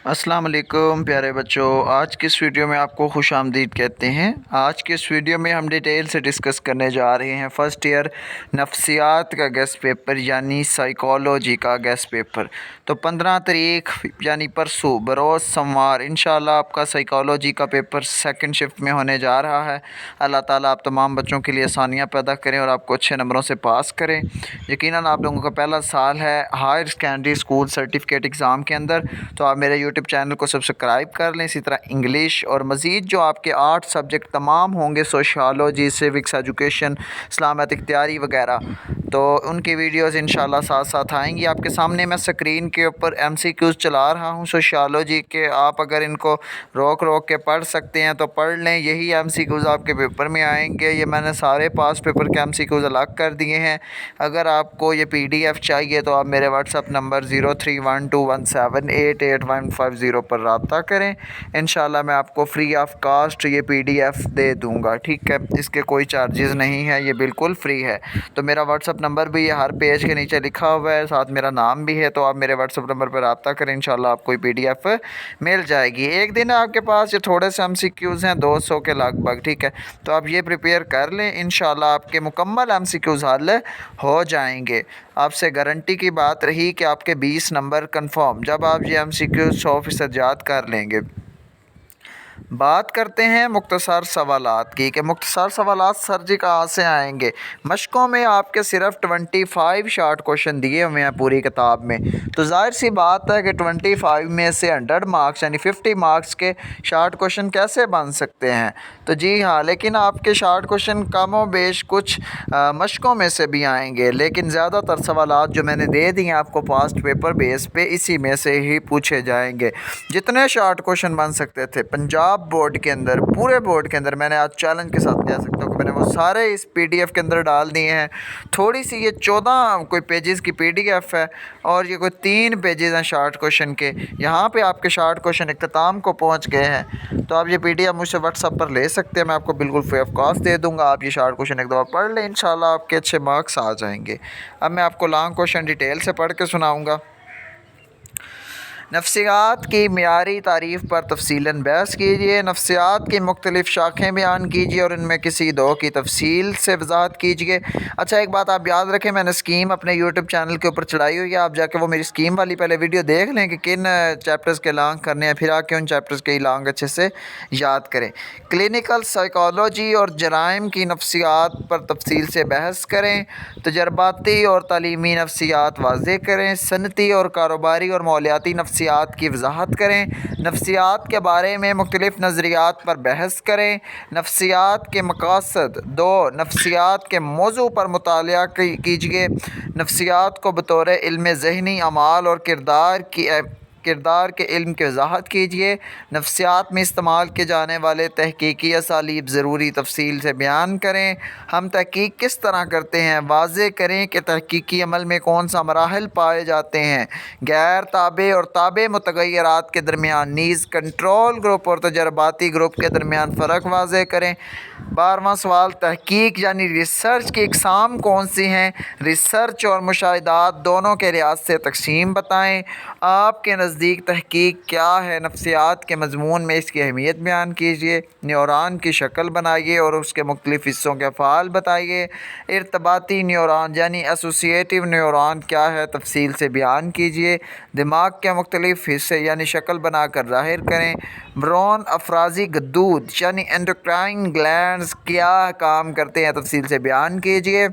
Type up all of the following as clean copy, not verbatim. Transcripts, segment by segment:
अस्सलाम वालेकुम प्यारे बच्चों। आज की इस वीडियो में आपको खुश आमदीद कहते हैं। आज के इस वीडियो में हम डिटेल से डिस्कस करने जा रहे हैं फ़र्स्ट ईयर नफ्सियात का गेस्ट पेपर यानी साइकोलॉजी का गेस्ट पेपर। तो 15 तारीख यानी परसों बरोज़ सोमवार इंशाल्लाह आपका साइकोलॉजी का पेपर सेकंड शिफ्ट में होने जा रहा है। अल्लाह ताला आप तमाम बच्चों के लिए आसानियाँ पैदा करें और आपको अच्छे नंबरों से पास करें। यकीनन आप लोगों का पहला साल है higher secondary school certificate exam के अंदर, तो आप मेरे यूट्यूब चैनल को सब्सक्राइब कर लें। इसी तरह इंग्लिश और मज़ीद जो आपके 8 सब्जेक्ट तमाम होंगे, सोशियोलॉजी, सिविक्स, एजुकेशन, इस्लामियात इख्तियारी वगैरह, तो उनकी वीडियोस इंशाल्लाह साथ साथ आएंगी आपके सामने। मैं स्क्रीन के ऊपर MCQs चला रहा हूँ सोशियोलॉजी के। आप अगर इनको रोक रोक के पढ़ सकते हैं तो पढ़ लें। यही MCQs आपके पेपर में आएंगे। ये मैंने सारे पास पेपर के MCQs अलग कर दिए हैं। अगर आपको ये PDF चाहिए तो आप मेरे व्हाट्सअप नंबर 031217885150 पर रब्ता करें। इंशाल्लाह मैं आपको फ्री ऑफ कास्ट ये PDF दे दूँगा, ठीक है। इसके कोई चार्जेस नहीं है, ये बिल्कुल फ्री है। तो मेरा व्हाट्सअप नंबर भी ये हर पेज के नीचे लिखा हुआ है, साथ मेरा नाम भी है। तो आप मेरे व्हाट्सअप नंबर पर रब्ता करें, इंशाल्लाह आपको ये PDF मिल जाएगी। एक दिन आपके पास ये थोड़े से MCQs हैं 200 के लगभग, ठीक है। तो आप ये प्रिपेयर कर लें, इंशाल्लाह आपके मुकम्मल MCQs हल हो जाएंगे। आपसे गारंटी की बात रही कि आपके 20 नंबर कंफर्म जब आप ये MCQ 100% याद कर लेंगे। बात करते हैं मुख्तसर सवालात की कि मुख्तसर सवालात सर जी कहाँ से आएंगे। मशकों में आपके सिर्फ 25 शार्ट क्वेश्चन दिए हुए हैं पूरी किताब में, तो जाहिर सी बात है कि 25 में से 100 मार्क्स यानी 50 मार्क्स के शार्ट क्वेश्चन कैसे बन सकते हैं। तो जी हाँ, लेकिन आपके शार्ट क्वेश्चन कम व बेश कुछ मशकों में से भी आएंगे, लेकिन ज़्यादातर सवालात जो मैंने दे दिए आपको पास्ट पेपर बेस पे, इसी में से ही पूछे जाएंगे। जितने शार्ट क्वेश्चन बन सकते थे पंजाब बोर्ड के अंदर, पूरे बोर्ड के अंदर, मैंने आज चैलेंज के साथ कह सकता हूँ कि मैंने वो सारे इस PDF के अंदर डाल दिए हैं। थोड़ी सी ये 14 कोई पेजेस की PDF है और ये कोई 3 पेजेस हैं शार्ट क्वेश्चन के। यहाँ पे आपके शार्ट क्वेश्चन इख्तिताम को पहुँच गए हैं, तो आप ये PDF मुझसे व्हाट्सअप पर ले सकते हैं। मैं आपको बिल्कुल फ्री ऑफ कॉस्ट दे दूँगा। आप ये शार्ट क्वेश्चन एक दफ़ा पढ़ लें, इंशाल्लाह आपके अच्छे मार्क्स आ जाएंगे। अब मैं आपको लॉन्ग क्वेश्चन डिटेल से पढ़ के सुनाऊँगा। नफ्सियात की मियारी तारीफ़ पर तफसीलन बहस कीजिए। नफ्सियात की मुख्तलिफ़ शाखें बयान कीजिए और इनमें किसी दो की तफसील से वजाहत कीजिए। अच्छा, एक बात आप याद रखें, मैंने स्कीम अपने यूट्यूब चैनल के ऊपर चढ़ाई हुई है। आप जाके वो मेरी स्कीम वाली पहले वीडियो देख लें कि किन चैप्टर्स के लॉन्ग करने हैं, फिर आके उन चैप्टर्स के लॉन्ग अच्छे से याद करें। क्लिनिकल साइकोलॉजी और जराइम की नफ्सियात पर तफसील से बहस करें। तजर्बाती और तालीमी नफ्सियात वाज़ेह करें। सनती और कारोबारी और मौलियाती नफ्सियात की वजाहत करें। नफ्सियात के बारे में मुख्तलिफ़ नज़रियात पर बहस करें। नफ्सियात के मकासद। 2, नफ्सियात के मौजू पर मुतालिया कीजिए। नफ्सियात को बतौर इल्म ज़हनी अमाल और किरदार के इल्म की वजाहत कीजिए। नफ्सियात में इस्तेमाल किए जाने वाले तहकीकी असालीब ज़रूरी तफसील से बयान करें। हम तहकीक किस तरह करते हैं, वाज़े करें कि तहकीकी अमल में कौन सा मराहिल पाए जाते हैं। गैर ताबे और ताबे मुतग़य्यरात के दरमियान नीज़ कंट्रोल ग्रुप और तजर्बाती ग्रुप के दरमियान फ़र्क वाज़े करें। 12वां सवाल, तहकीक यानी रिसर्च की अक़साम कौन सी हैं। रिसर्च और मुशाहिदात दोनों के लिहाज से तकसीम बताएँ। आपके नज़दीक तहकीक क्या है। नफ्सियात के मज़मून में इसकी अहमियत बयान कीजिए। न्यूरॉन की शक्ल बनाइए और उसके मुख्तलिफ़ हिस्सों के फ़ाल बताइए। इर्तबाती न्यूरॉन यानी एसोसिएटिव न्यूरॉन क्या है, तफसील से बयान कीजिए। दिमाग के मुख्तलिफ़ हिस्से यानी शक्ल बना कर ज़ाहिर करें। ब्रोन अफराजी गद्दूद यानी एंडोक्राइन ग्लैंड्स क्या काम करते हैं, तफसील से बयान कीजिए।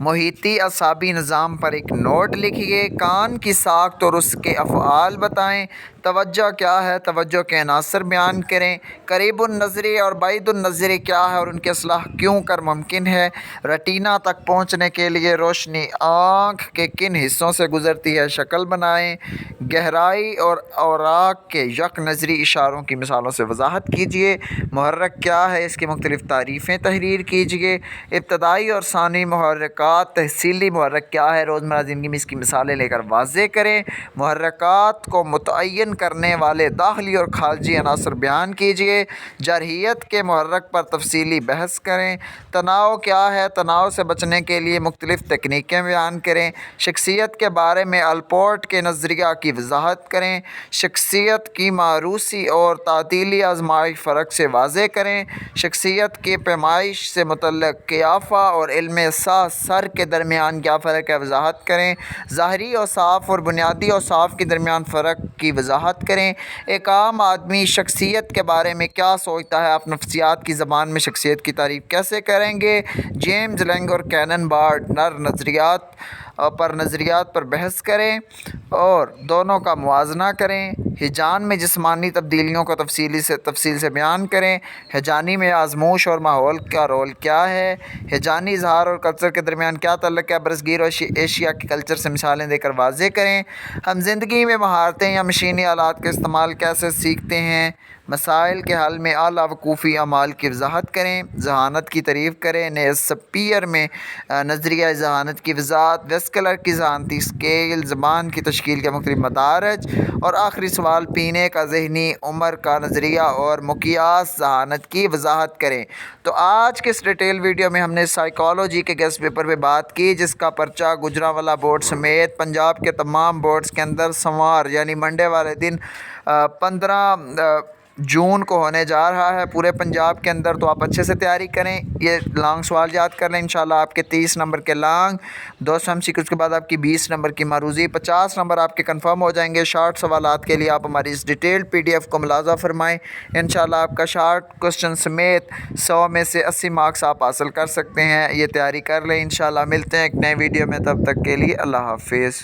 मुहिती असाबी निज़ाम पर एक नोट लिखिए। कान की साख्त और उसके अफ़आल बताएं। तवज्जो क्या है, तवज्जो के अनासर बयान करें। करीबुन नज़री और बाइदुन नज़री क्या है और उनकी असलाह क्यों कर मुमकिन है। रेटिना तक पहुँचने के लिए रोशनी आँख के किन हिस्सों से गुज़रती है, शक्ल बनाएं। गहराई और औराक के यक नज़री इशारों की मिसालों से वजाहत कीजिए। मुहर्रक क्या है, इसकी मुख्तलिफ़ तारीफ़ें तहरीर कीजिए। इब्तदाई और सानी मुहर्रकात। तहसीली मुहर्रक क्या है, रोज़मर्रा ज़िंदगी में इसकी मिसालें लेकर वाज़े करें। मुहर्रकात को मुतय्यन کرنے والے داخلی اور خارجی عناصر بیان کیجیے۔ جرحیت کے محرک پر تفصیلی بحث کریں۔ تناؤ کیا ہے؟ تناؤ سے بچنے کے لیے مختلف تکنیکیں بیان کریں۔ شخصیت کے بارے میں الپورٹ کے نظریہ کی وضاحت کریں۔ شخصیت کی موروثی اور تعطیلی آزمائش فرق سے واضح کریں۔ شخصیت کی پیمائش سے متعلق قیافہ اور علم سر کے درمیان کیا فرق ہے، وضاحت کریں۔ ظاہری اوصاف اور بنیادی اوصاف کے درمیان فرق کی وضاحت کریں۔ ایک عام آدمی شخصیت کے بارے میں کیا سوچتا ہے؟ آپ نفسیات کی زبان میں شخصیت کی تعریف کیسے کریں گے؟ جیمز لینگ اور کینن بارڈ نظریات پر بحث کریں اور دونوں کا موازنہ کریں۔ ہیجان میں جسمانی تبدیلیوں کو تفصیل سے بیان کریں۔ ہیجانی میں آزموش اور ماحول کا رول کیا ہے؟ ہیجانی اظہار اور کلچر کے درمیان کیا تعلق ہے؟ برصغیر ایشیا کے کلچر سے مثالیں دے کر واضح کریں۔ ہم زندگی میں مہارتیں یا مشینی آلات کا استعمال کیسے سیکھتے ہیں؟ مسائل کے حل میں اعلیٰ وقوفی اعمال کی وضاحت کریں۔ ذہانت کی تعریف کریں۔ نیسپیر میں نظریہ ذہانت کی وضاحت۔ ویسکلر کی ذہانتی اسکیل، زبان کی تشکیل کے مختلف مدارج، اور آخری سوال پینے کا ذہنی عمر کا نظریہ اور مقیاس ذہانت کی وضاحت کریں۔ تو آج کے اس ڈیٹیل ویڈیو میں ہم نے سائیکالوجی کے گیسٹ پیپر پہ بات کی، جس کا پرچہ گجرانوالہ بورڈ سمیت پنجاب کے تمام بورڈز کے اندر سوموار یعنی منڈے والے دن 15 جون کو ہونے جا رہا ہے پورے پنجاب کے اندر۔ تو آپ اچھے سے تیاری کریں، یہ لانگ سوال یاد کر لیں۔ انشاءاللہ آپ کے 30 نمبر کے لانگ، 200 MCQ اس کے بعد آپ کی 20 نمبر کی معروضی، 50 نمبر آپ کے کنفرم ہو جائیں گے۔ شارٹ سوالات کے لیے آپ ہماری اس ڈیٹیلڈ PDF کو ملاحظہ فرمائیں۔ انشاءاللہ آپ کا شارٹ کوسچن سمیت 100 میں سے 80 مارکس آپ حاصل کر سکتے ہیں۔ یہ تیاری کر لیں۔ انشاءاللہ ملتے ہیں ایک نئے ویڈیو میں، تب تک کے لیے اللہ حافظ۔